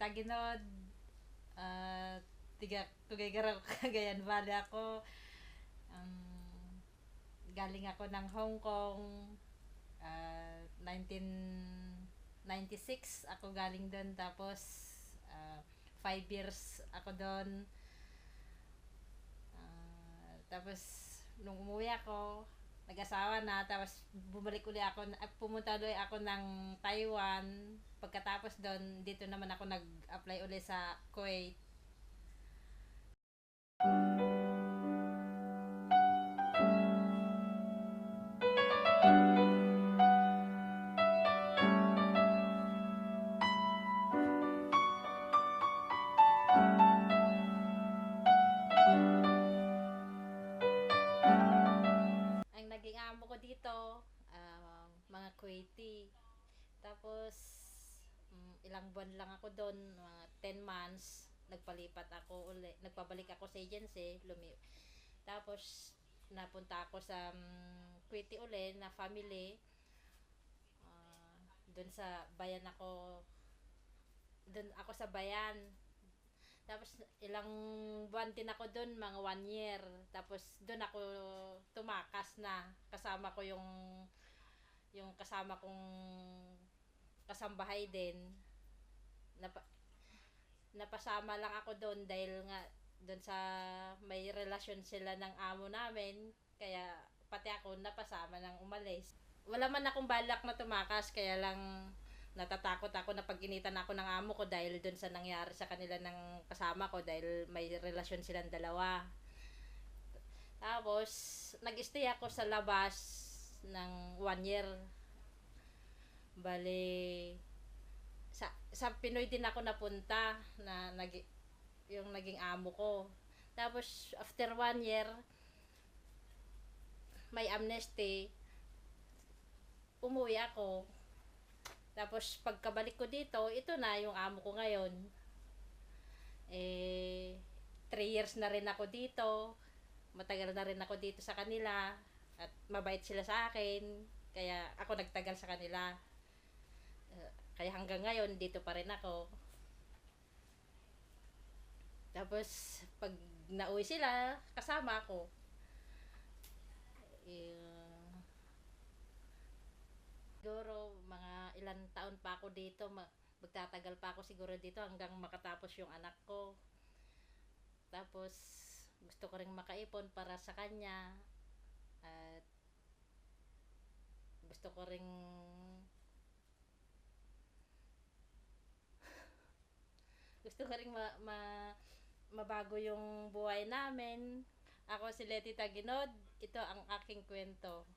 Taginod, tiga Tuguegarao, Cagayan Valley ako. Um, Galing ako ng Hong Kong, 1996 ako galing doon. Tapos 5 years ako doon. Tapos nung umuwi ako, nag-asawa na, tapos bumalik uli ako, pumunta uli ako ng Taiwan. Pagkatapos doon, dito naman ako nag-apply uli sa Kuwait. Ang naging amo ko dito, mga Kuwaiti. Tapos, ilang buwan lang ako doon, mga 10 months. Nagpalipat ako uli, nagpabalik ako sa agency, tapos napunta ako sa Kuwaiti uli na family. Doon sa bayan ako, doon ako sa bayan. Tapos ilang buwan din ako doon, mga 1 year. Tapos doon ako tumakas na. Kasama ko yung kasama kong kasambahay din. Napa, Napasama lang ako doon dahil nga doon sa may relasyon sila ng amo namin. Kaya pati ako napasama ng umalis. Wala man akong balak na tumakas, kaya lang natatakot ako na pag-initan ako ng amo ko dahil doon sa nangyari sa kanila ng kasama ko, dahil may relasyon silang dalawa. Tapos nag-stay ako sa labas ng 1 year. Bali, sa Pinoy din ako napunta na yung naging amo ko. Tapos after 1 year, may amnesty, umuwi ako. Tapos pagkabalik ko dito, ito na yung amo ko ngayon. 3 years na rin ako dito. Matagal na rin ako dito sa kanila. At mabait sila sa akin. Kaya ako nagtagal sa kanila. Kaya hanggang ngayon, dito pa rin ako. Tapos, pag nauwi sila, kasama ako. Siguro, mga ilang taon pa ako dito. Magtatagal pa ako siguro dito hanggang makatapos yung anak ko. Tapos, gusto ko ring makaipon para sa kanya. At gusto ko ring mabago yung buhay namin. Ako si Leti Taginod. Ito ang aking kwento.